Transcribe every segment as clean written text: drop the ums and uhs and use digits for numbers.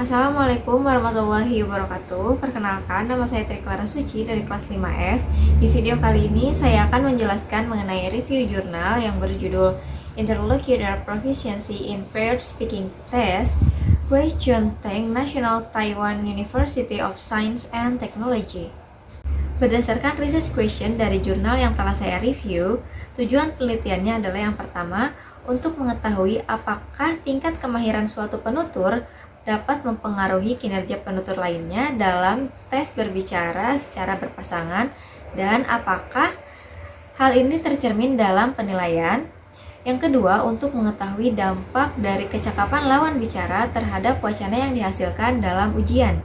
Assalamualaikum warahmatullahi wabarakatuh. Perkenalkan, nama saya Tri Clara Suci dari kelas 5F. Di video kali ini saya akan menjelaskan mengenai review jurnal yang berjudul Interlocutor Proficiency in Paired Speaking Test, Wei Chun Teng, National Taiwan University of Science and Technology. Berdasarkan research question dari jurnal yang telah saya review, tujuan penelitiannya adalah yang pertama, untuk mengetahui apakah tingkat kemahiran suatu penutur dapat mempengaruhi kinerja penutur lainnya dalam tes berbicara secara berpasangan dan apakah hal ini tercermin dalam penilaian. Yang kedua, untuk mengetahui dampak dari kecakapan lawan bicara terhadap wacana yang dihasilkan dalam ujian.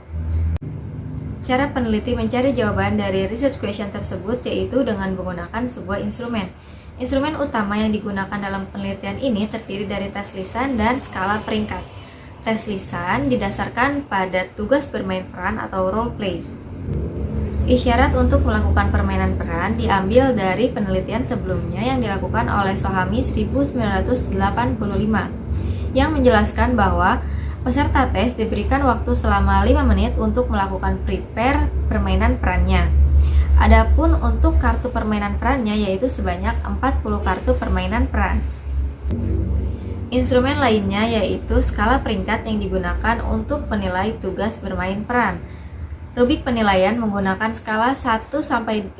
Cara peneliti mencari jawaban dari research question tersebut yaitu dengan menggunakan sebuah instrumen. Instrumen utama yang digunakan dalam penelitian ini terdiri dari tes lisan dan skala peringkat. Tes lisan didasarkan pada tugas bermain peran atau role play. Isyarat untuk melakukan permainan peran diambil dari penelitian sebelumnya yang dilakukan oleh Sohami 1985 yang menjelaskan bahwa peserta tes diberikan waktu selama 5 menit untuk melakukan prepare permainan perannya. Adapun untuk kartu permainan perannya yaitu sebanyak 40 kartu permainan peran. Instrumen lainnya yaitu skala peringkat yang digunakan untuk penilai tugas bermain peran. Rubik penilaian menggunakan skala 1-5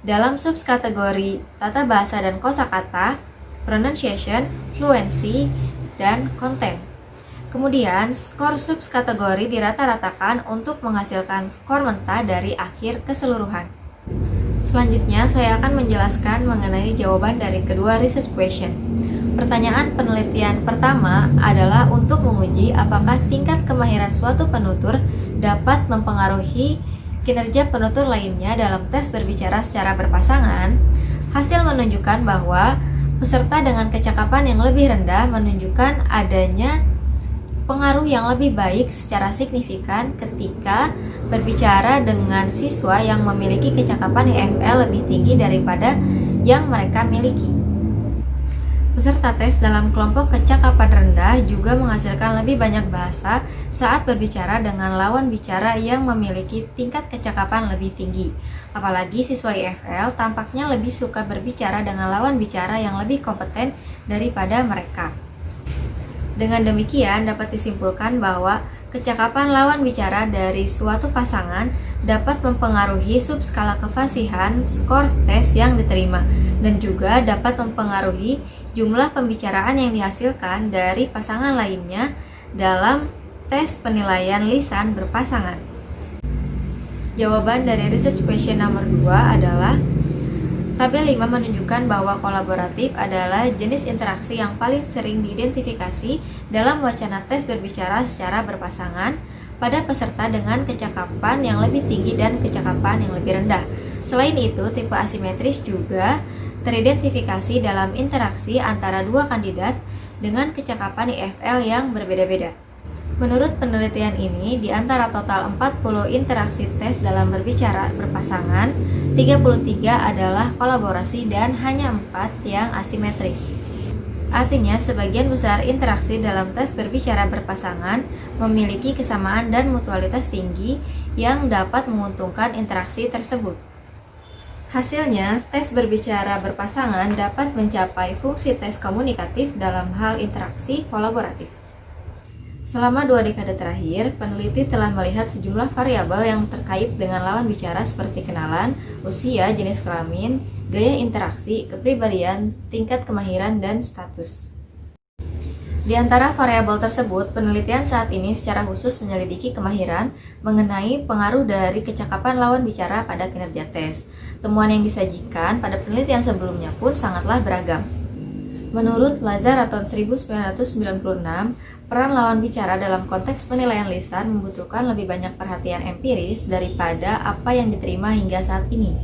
dalam subkategori tata bahasa dan kosakata, pronunciation, fluency, dan konten. Kemudian, skor subkategori dirata-ratakan untuk menghasilkan skor mentah dari akhir keseluruhan. Selanjutnya, saya akan menjelaskan mengenai jawaban dari kedua research question. Pertanyaan penelitian pertama adalah untuk menguji apakah tingkat kemahiran suatu penutur dapat mempengaruhi kinerja penutur lainnya dalam tes berbicara secara berpasangan. Hasil menunjukkan bahwa peserta dengan kecakapan yang lebih rendah menunjukkan adanya pengaruh yang lebih baik secara signifikan ketika berbicara dengan siswa yang memiliki kecakapan EFL lebih tinggi daripada yang mereka miliki. Peserta tes dalam kelompok kecakapan rendah juga menghasilkan lebih banyak bahasa saat berbicara dengan lawan bicara yang memiliki tingkat kecakapan lebih tinggi. Apalagi siswa IFL tampaknya lebih suka berbicara dengan lawan bicara yang lebih kompeten daripada mereka. Dengan demikian dapat disimpulkan bahwa kecakapan lawan bicara dari suatu pasangan dapat mempengaruhi subskala kefasihan skor tes yang diterima dan juga dapat mempengaruhi jumlah pembicaraan yang dihasilkan dari pasangan lainnya dalam tes penilaian lisan berpasangan. Jawaban dari research question nomor 2 adalah tabel 5 menunjukkan bahwa kolaboratif adalah jenis interaksi yang paling sering diidentifikasi dalam wacana tes berbicara secara berpasangan pada peserta dengan kecakapan yang lebih tinggi dan kecakapan yang lebih rendah. Selain itu, tipe asimetris juga teridentifikasi dalam interaksi antara dua kandidat dengan kecakapan IFL yang berbeda-beda. Menurut penelitian ini, di antara total 40 interaksi tes dalam berbicara berpasangan, 33 adalah kolaborasi dan hanya 4 yang asimetris. Artinya, sebagian besar interaksi dalam tes berbicara berpasangan memiliki kesamaan dan mutualitas tinggi yang dapat menguntungkan interaksi tersebut. Hasilnya, tes berbicara berpasangan dapat mencapai fungsi tes komunikatif dalam hal interaksi kolaboratif. Selama 2 dekade terakhir, peneliti telah melihat sejumlah variabel yang terkait dengan lawan bicara seperti kenalan, usia, jenis kelamin, gaya interaksi, kepribadian, tingkat kemahiran, dan status. Di antara variabel tersebut, penelitian saat ini secara khusus menyelidiki kemahiran mengenai pengaruh dari kecakapan lawan bicara pada kinerja tes. Temuan yang disajikan pada penelitian sebelumnya pun sangatlah beragam. Menurut Lazaraton 1996, peran lawan bicara dalam konteks penilaian lisan membutuhkan lebih banyak perhatian empiris daripada apa yang diterima hingga saat ini.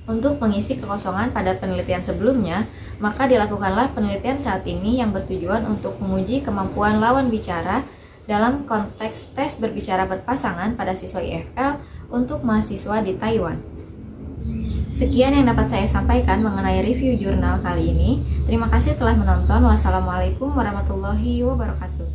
Untuk mengisi kekosongan pada penelitian sebelumnya, maka dilakukanlah penelitian saat ini yang bertujuan untuk menguji kemampuan lawan bicara dalam konteks tes berbicara berpasangan pada siswa IFL untuk mahasiswa di Taiwan. Sekian yang dapat saya sampaikan mengenai review jurnal kali ini. Terima kasih telah menonton. Wassalamualaikum warahmatullahi wabarakatuh.